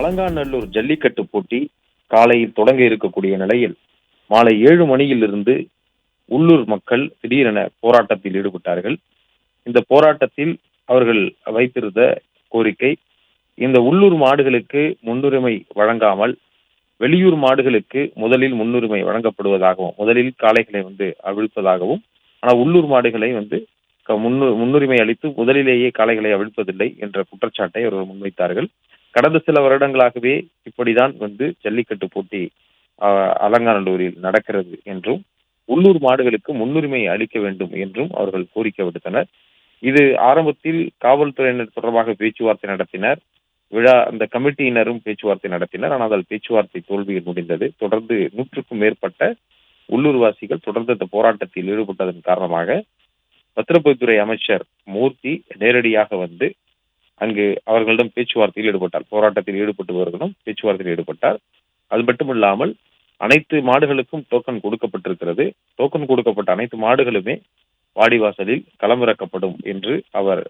அலங்காநல்லூர் ஜல்லிக்கட்டு போட்டி காலையில் தொடங்க இருக்கக்கூடிய நிலையில் மாலை 7 மணியிலிருந்து உள்ளூர் மக்கள் திடீரென போராட்டத்தில் ஈடுபட்டார்கள். இந்த போராட்டத்தில் அவர்கள் வைத்திருந்த கோரிக்கை, இந்த உள்ளூர் மாடுகளுக்கு முன்னுரிமை வழங்காமல் வெளியூர் மாடுகளுக்கு முதலில் முன்னுரிமை வழங்கப்படுவதாகவும், முதலில் காளைகளை அவிழ்ப்பதாகவும், ஆனால் உள்ளூர் மாடுகளை முன்னுரிமை அளித்து முதலிலேயே காளைகளை அவிழ்ப்பதில்லை என்ற குற்றச்சாட்டை அவர்கள் முன்வைத்தார்கள். கடந்த சில வருடங்களாகவே இப்படிதான் ஜல்லிக்கட்டு போட்டி அலங்காநல்லூரில் நடக்கிறது என்றும், உள்ளூர் மாடுகளுக்கு முன்னுரிமை அளிக்க வேண்டும் என்றும் அவர்கள் கோரிக்கை விடுத்தனர். இது ஆரம்பத்தில் காவல்துறையினர் தொடர்பாக பேச்சுவார்த்தை நடத்தினர். அந்த கமிட்டியினரும் பேச்சுவார்த்தை நடத்தினர். ஆனால் அதில் பேச்சுவார்த்தை தோல்வியில் முடிந்தது. தொடர்ந்து 100க்கும் மேற்பட்ட உள்ளூர்வாசிகள் தொடர்ந்து இந்த போராட்டத்தில் ஈடுபட்டதன் காரணமாக பத்திரப்பதிவுத்துறை அமைச்சர் மூர்த்தி நேரடியாக அங்கு அவர்களிடம் பேச்சுவார்த்தையில் ஈடுபட்டார். போராட்டத்தில் ஈடுபட்டுவர்களும் பேச்சுவார்த்தையில் ஈடுபட்டார். அது மட்டுமில்லாமல் அனைத்து மாடுகளுக்கும் டோக்கன் கொடுக்கப்பட்டிருக்கிறது. டோக்கன் கொடுக்கப்பட்ட அனைத்து மாடுகளுமே வாடிவாசலில் களமிறக்கப்படும் என்று அவர்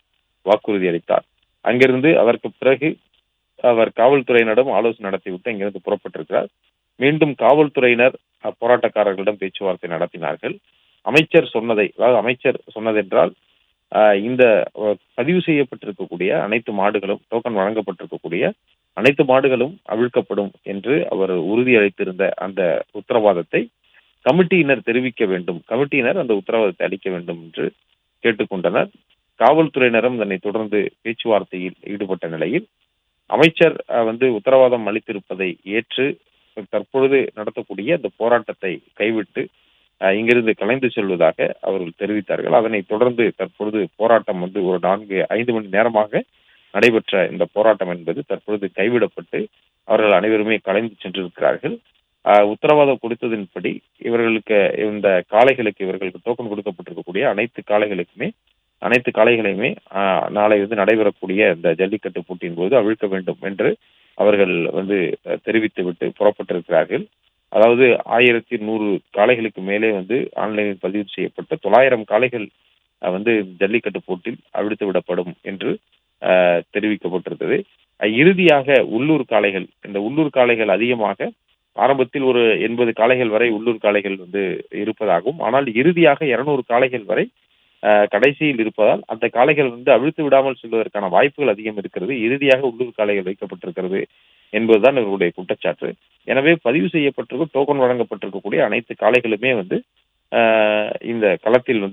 வாக்குறுதி அளித்தார். அங்கிருந்து அதற்கு பிறகு அவர் காவல்துறையினரிடம் ஆலோசனை நடத்திவிட்டு அங்கிருந்து புறப்பட்டிருக்கிறார். மீண்டும் காவல்துறையினர் போராட்டக்காரர்களிடம் பேச்சுவார்த்தை நடத்தினார்கள். அமைச்சர் சொன்னதென்றால் இந்த பதிவு செய்யப்பட்டிருக்கக்கூடிய அனைத்து மாடுகளும், டோக்கன் வழங்கப்பட்டிருக்கக்கூடிய அனைத்து மாடுகளும் அவிழ்க்கப்படும் என்று அவர் உறுதியளித்திருந்த அந்த உத்தரவாதத்தை கமிட்டியினர் தெரிவிக்க வேண்டும், கமிட்டியினர் அந்த உத்தரவாதத்தை அளிக்க வேண்டும் என்று கேட்டுக்கொண்டனர். காவல்துறையினரும் இதனை தொடர்ந்து பேச்சுவார்த்தையில் ஈடுபட்ட நிலையில் அமைச்சர் உத்தரவாதம் அளித்திருப்பதை ஏற்று தற்பொழுது நடத்தக்கூடிய இந்த போராட்டத்தை கைவிட்டு இங்கிருந்து கலைந்து செல்வதாக அவர்கள் தெரிவித்தார்கள். அதனைத் தொடர்ந்து தற்பொழுது போராட்டம் ஒரு 4-5 மணி நேரமாக நடைபெற்ற இந்த போராட்டம் என்பது தற்பொழுது கைவிடப்பட்டு அவர்கள் அனைவருமே கலைந்து சென்றிருக்கிறார்கள். உத்தரவாதம் கொடுத்ததின்படி இவர்களுக்கு இந்த காளைகளுக்கு இவர்களுக்கு டோக்கன் கொடுக்கப்பட்டிருக்கக்கூடிய அனைத்து காளைகளையுமே நாளை நடைபெறக்கூடிய இந்த ஜல்லிக்கட்டு போட்டியின் போது அவிழ்க்க வேண்டும் என்று அவர்கள் தெரிவித்துவிட்டு புறப்பட்டிருக்கிறார்கள். அதாவது 1100 காளைகளுக்கு மேலே ஆன்லைனில் பதிவு செய்யப்பட்ட 900 காளைகள் ஜல்லிக்கட்டு போட்டியில் அவிழ்த்து விடப்படும் என்று தெரிவிக்கப்பட்டிருந்தது. இறுதியாக இந்த உள்ளூர் காளைகள் அதிகமாக ஆரம்பத்தில் ஒரு 80 காளைகள் வரை உள்ளூர் காளைகள் இருப்பதாகவும், ஆனால் இறுதியாக 200 காளைகள் வரை கடைசியில் இருப்பதால் அந்த காளைகள் அவிழ்த்து விடாமல் செல்வதற்கான வாய்ப்புகள் அதிகம் இருக்கிறது. இறுதியாக உள்ளூர் காளைகள் வைக்கப்பட்டிருக்கிறது என்பதுதான் இவருடைய குற்றச்சாட்டு. எனவே பதிவு செய்யப்பட்டிருக்கும் டோக்கன் வழங்கப்பட்டிருக்கக்கூடிய அனைத்து காளைகளுமே இந்த களத்தில்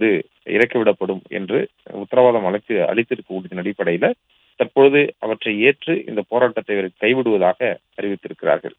இறக்கிவிடப்படும் என்று உத்தரவாதம் அளித்திருக்கக்கூடிய அடிப்படையில் தற்பொழுது அவற்றை ஏற்று இந்த போராட்டத்தை கைவிடுவதாக அறிவித்திருக்கிறார்கள்.